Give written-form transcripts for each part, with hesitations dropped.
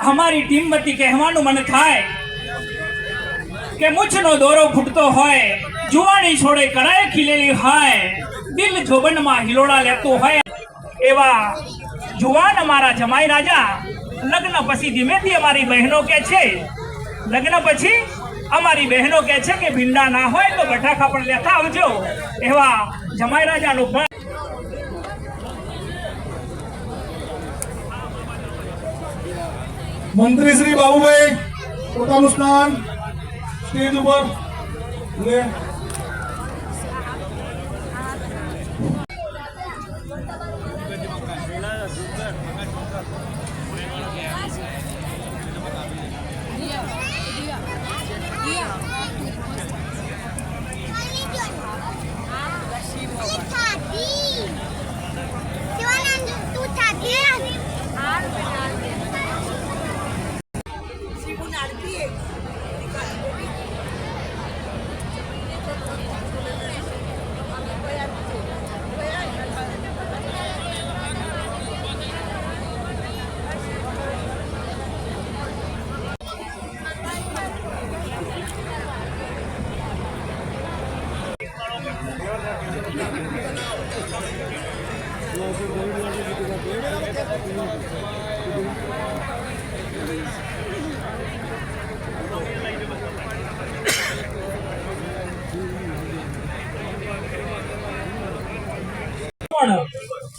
हमारी टीम वती कहवानुं मन थाय के मुछनो दोरो फूटतो होय, जुवाणी छोड़े कराए खिलेली हाय, दिल जोबन में हिलोड़ा लेतो होय एवा जुवान अमारा जमाई राजा लग्न पछी धीमेथी अमारी बहनों के छे, लग्न पछी अमारी बहनों के छे के भींडा ना होय तो बटाका पण लेता आवजो एवा जमाई राजा नो मंत्री श्री बाबूभाई પોતાનું સ્થાન સ્ટેજ ઉપર લે।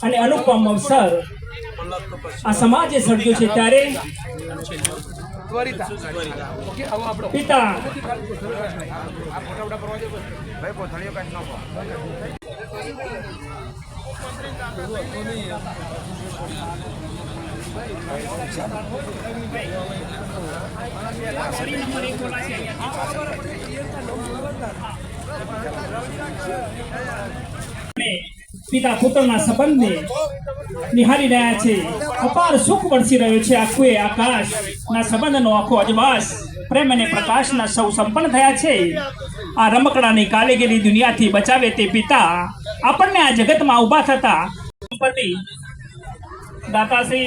અને અનુપમ અવસર આ સમાજે સર્જ્યો છે ત્યારે પિતા पिता पुत्रना संबंधने निहारी रह्या छे। अपार सुख वरसी रह्यो छे। आखुए आकाश ना संबंधनो आखो अजवास प्रेम अने प्रकाशना सौ संपन्न थया छे। आ रमकडानी काले गेली दुनियाथी बचावे ते पिता आपणने आ जगतमां उभा थता संपत्ति दाताश्री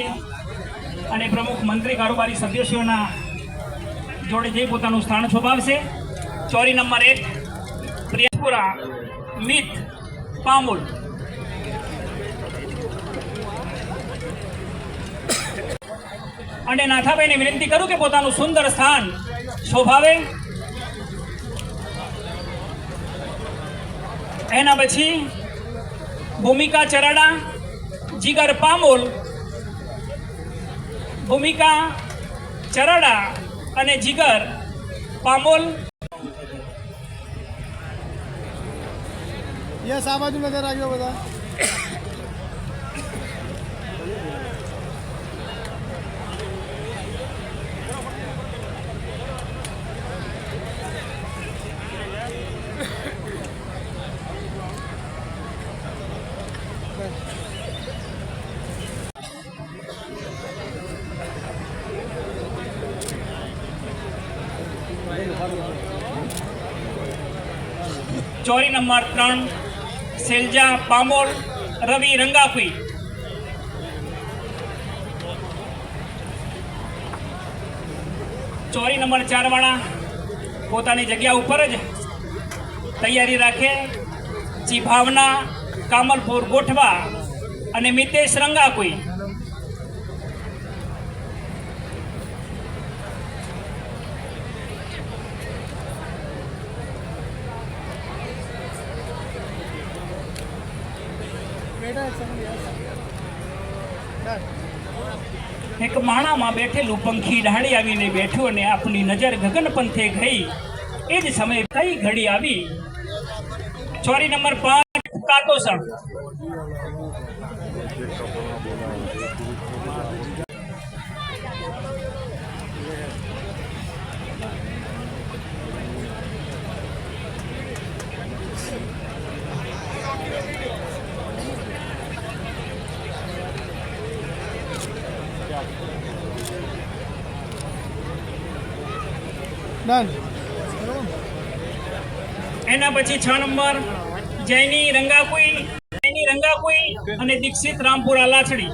अने प्रमुख मंत्री कारोबारी सदस्योना जोड़े जई पोतानुं स्थान शोभावशे। चोरी नंबर 1 प्रियपुरा मित पामुल અને નાથાભાઈને વિનંતી કરું કે પોતાનું સુંદર સ્થાન શોભાવે। એના પછી ભૂમિકા ચરાડા, જીગર પામોલ, ભૂમિકા ચરાડા અને જીગર પામોલ। યસ આ બાજુ નજર રાખજો બધા। चोरी नंबर 3 सेलजा पामोल रवि रंगाकुई। चोरी नंबर 4 वाला पोतानी जग्या उपर ज तैयारी राखे। जी भावना कामलपुर गोठवा अने मितेश रंगाकुई। एक माणा में बैठेलू पंखी ढाળી આવીને બેઠું અને આપની નજર ગગન પંથે ગઈ। એ જ સમયે કઈ ઘડી આવી। ચોરી નંબર 5 કાતોસણ। एना पछी 6 नंबर जैनी रंगाकुई અને દીક્ષિત રામપુરા લાછડી।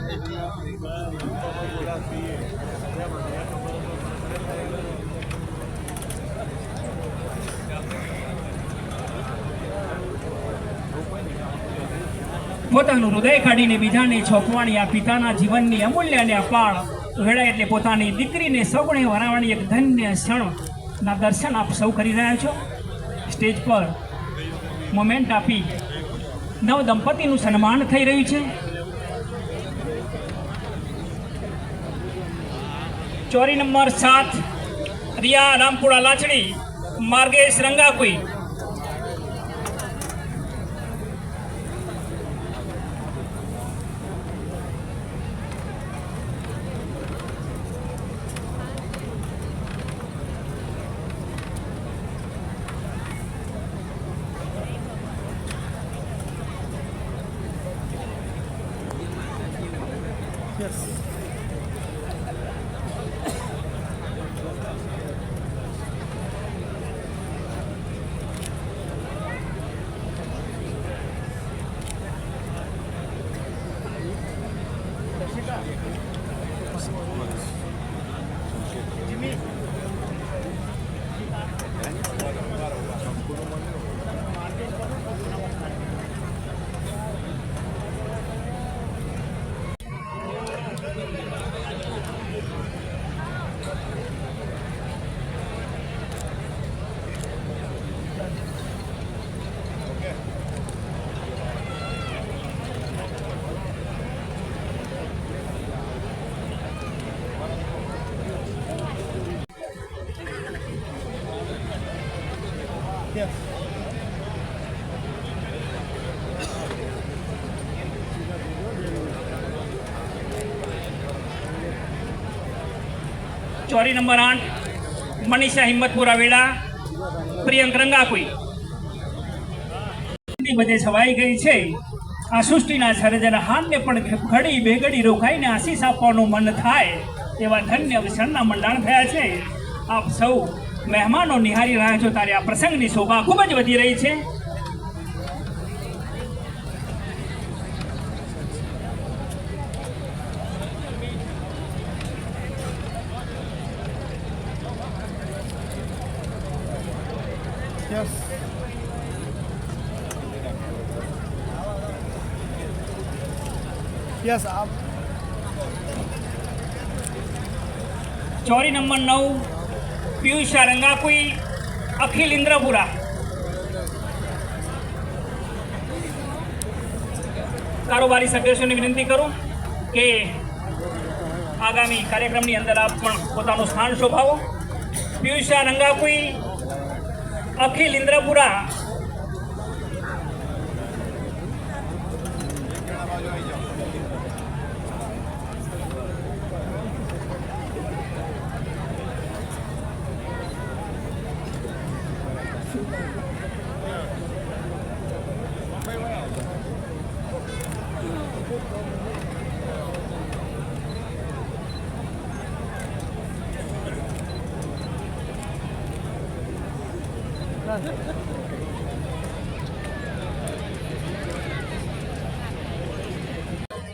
પોતાનું હૃદય કાઢીને બીજાને છોપવાની આ પિતાના જીવનની અમૂલ્ય અને અપાર વેળા એટલે પોતાની દીકરીને સૌગુણે વરાવવાની એક ધન્ય ક્ષણના દર્શન આપ સૌ કરી રહ્યા છો. સ્ટેજ પર મોમેન્ટ આપી નવ દંપતીનું સન્માન થઈ રહ્યું છે. ચોરી નંબર 7 રિયા રામપુરા લાચડી માર્ગેશ રંગાકુઈ. ચોરી નંબર 8 મનીષા હિંમતપુરા વેડા પ્રિયંક રંગાકુઈ. બધે છવાઈ ગઈ છે. આ સૃષ્ટિના સર્જના હાથને પણ ઘડી બે ઘડી રોકાઈને આશીષ આપવાનું મન થાય એવા ધન્ય અવસરના મંડાણ થયા છે. આપ સૌ મહેમાનો નિહાળી રહ્યા છો ત્યારે આ પ્રસંગની શોભા ખૂબ જ વધી રહી છે. યસ આપ ચોરી નંબર 9 પિયુષા રંગાકુઈ અખિલ ઇન્દ્રપુરા. કારોબારી સદસ્યોને વિનંતી કરું કે આગામી કાર્યક્રમની અંદર આપ પણ પોતાનું સ્થાન શોભાવો. પિયુષા રંગાકુઈ અખિલ ઇન્દ્રપુરા.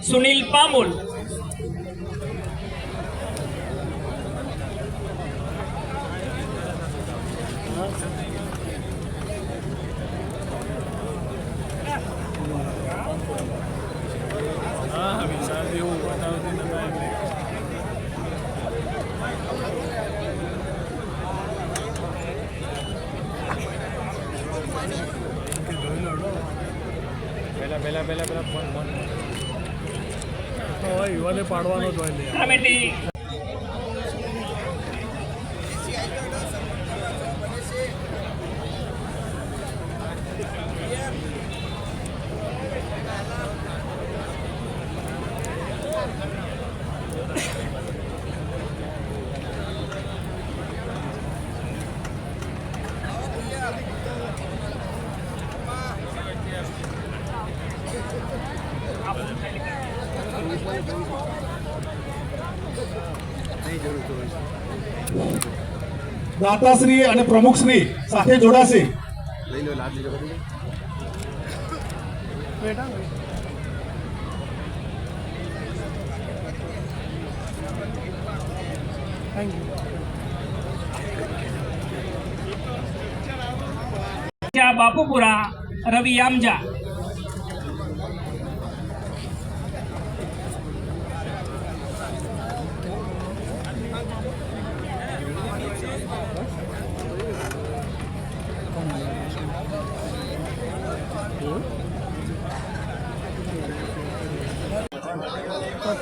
સુનિલ પામુલ. પેલા ફોન યુવાને પાડવાનો જ હોય કમિટી દાતાશ્રી અને પ્રમુખશ્રી સાથે જોડાશે. બાપુપુરા રવિ આમજા. ચોરી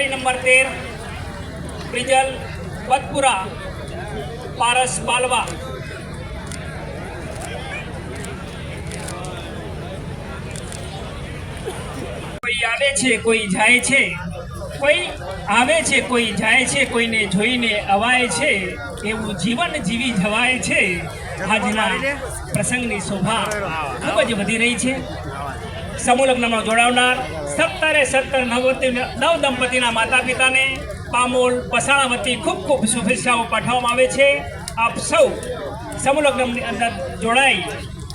નંબર 13 પ્રિજલ બતપુરા પારસ બાલવા. કોઈ આવે છે કોઈ જાય છે, કોઈ આવે છે કોઈ જાય છે, કોઈને જોઈને અવાય છે, એવું જીવન જીવી જવાય છે. આજના પ્રસંગની શોભા ખૂબ જ વધી રહી છે. સમૂહ લગ્નમાં જોડાવનાર 17 નવ દંપતીના માતા પિતાને પામોલ પસાણા વતી ખૂબ ખૂબ શુભેચ્છાઓ પાઠવવામાં આવે છે. આપ સૌ સમૂહ લગ્નની અંદર જોડાઈ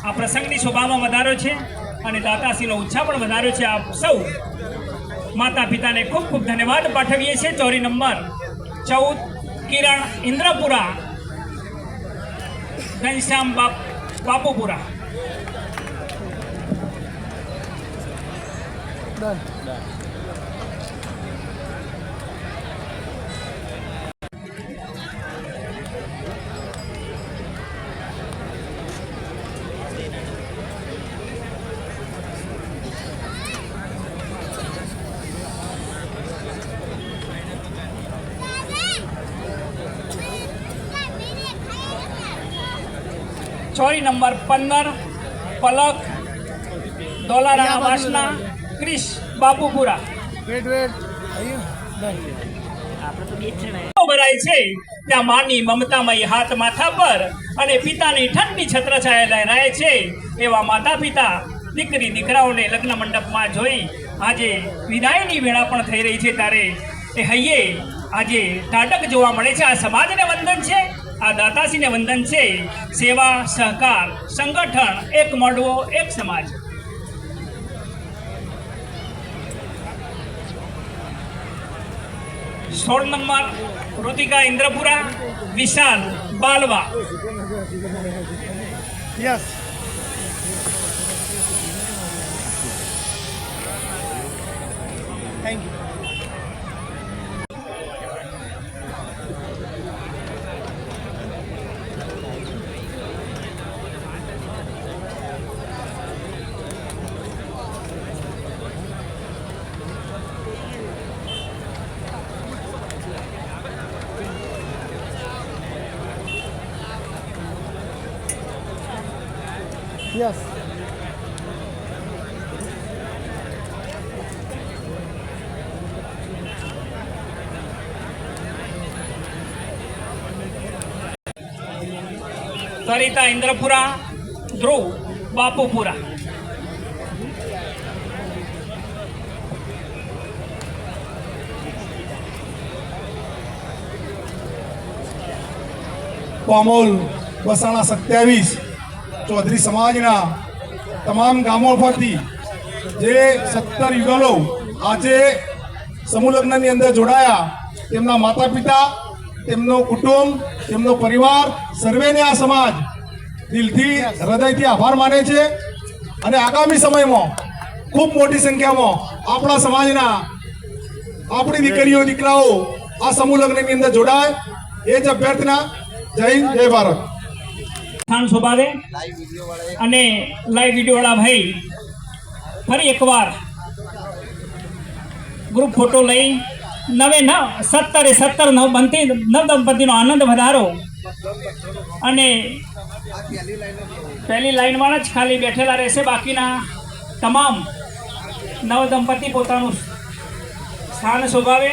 આ પ્રસંગની શોભામાં વધારો છે અને દાતાશ્રીનો ઉત્સાહ પણ વધાર્યો છે. આપ સૌ માતા પિતાને ખૂબ ખૂબ ધન્યવાદ પાઠવીએ છીએ. ચોરી નંબર 14 કિરણ ઇન્દ્રપુરા ઘનશ્યામ બાપુપુરા. ચોરી નંબર 15 પલક દોલારાણા વાસના ક્રિશ બાપુપુરા. ભરાય છે ત્યાં માની મમતામય હાથ માથા પર અને પિતાની ઠંડી છત્રછાયા લહેરાય છે. એવા માતા પિતા દીકરી દીકરાઓને લગ્ન મંડપમાં જોઈ આજે વિદાયની વેળા પણ થઈ રહી છે ત્યારે એ હૈયે આજે ટાટક જોવા મળે છે. આ સમાજને વંદન છે, આ દાતાશ્રીને વંદન છે. સેવા સહકાર સંગઠન એક મળવો એક સમાજ. સોળ number Ritika Indrapura Vishal Balva. Yes thank you. Yes Sarita Indrapura Dhruv Bapupura. Pamol Basana 27 Chaudhary સમાજના તમામ ગામો પરથી જે 17 યુગલો આજે સમૂહ લગ્નની અંદર જોડાયા તેમના માતા પિતા, તેમનો કુટુંબ, તેમનો પરિવાર સર્વેને આ સમાજ દિલથી હૃદયથી આભાર માને છે અને આગામી સમયમાં ખૂબ મોટી સંખ્યામાં આપણા સમાજના આપણી દીકરીઓ દીકરાઓ આ સમૂહ લગ્નની અંદર જોડાય એ જ અભ્યર્થના. જય હિન્દ, જય ભારત. સ્થાન શોભાવે અને લાઈવ વિડીયો વાળા ભાઈ ફરી એકવાર ગ્રુપ ફોટો લઈ 17 નવ દંપતીનો આનંદ વધારો અને પહેલી લાઈન વાળા જ ખાલી બેઠેલા રહેશે. બાકીના તમામ નવ દંપતી પોતાનું સ્થાન શોભાવે.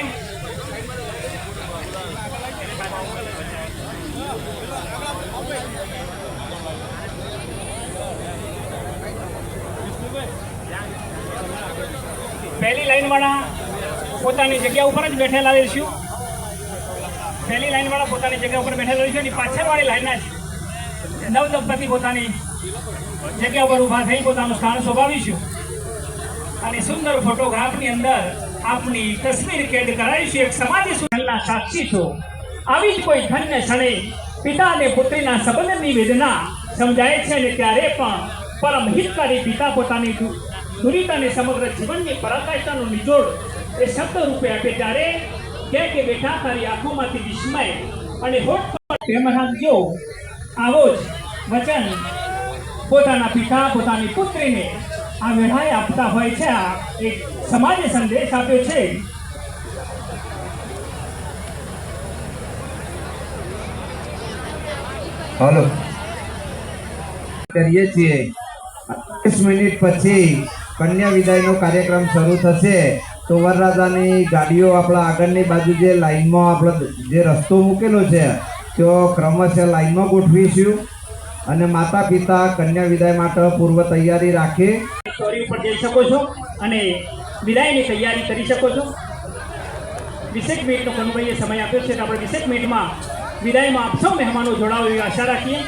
પહેલી લાઈન વાળા પોતાની જગ્યા ઉપર જ બેઠેલા રહીશું. પહેલી લાઈન વાળા પોતાની જગ્યા ઉપર બેઠેલા રહીશું અને પાછળવાળી લાઈનના જ નવ દંપતી પોતાની જગ્યા ઉપર ઊભા થઈ પોતાનું સ્થાન શોભાવીશું અને સુંદર ફોટોગ્રાફની અંદર આપની તસવીર કેદ કરાવીશું. એક સમાજની સુંદરના સાક્ષી છો. આવી જ કોઈ ધન્ય ક્ષણે પિતા અને પુત્રીના સંબંધની વેદના સમજાય છે અને ત્યારે પણ પરમ હિતકારી પિતા પોતાની દુરિતાને સમગ્ર જીવનની પરાકાષ્ઠાનો નિચોડ એ શબ્દ રૂપે આપે ત્યારે કે બેટા તારી આંખોમાંથી વિસ્મય અને હોઠ પર પ્રેમ રાખજો. આવો જ વચન પોતાના પિતા પોતાની પુત્રીને આ વેળાએ આપતા હોય છે. આ એક સમાજે સંદેશ આપ્યો છે. હલો કરીએ છીએ. 30 મિનિટ પછી કન્યા વિદાયનો કાર્યક્રમ શરૂ થશે. તો વરરાજાની ગાડીઓ આપણા આગળની બાજુ જે લાઈનમાં આપણો જે રસ્તો મૂકેલો છે તો ક્રમશઃ લાઈનમાં ગોઠવીશું અને માતા પિતા કન્યા વિદાય માટે પૂર્વ તૈયારી રાખે. ચોરી ઉપર જઈ શકો છો અને વિદાયની તૈયારી કરી શકો છો. 20 મિનિટનો કનુભાઈએ સમય આપ્યો છે. તો આપણે 20 મિનિટમાં વિદાયમાં આપ સૌ મહેમાનો જોડાવો એવી આશા રાખીએ.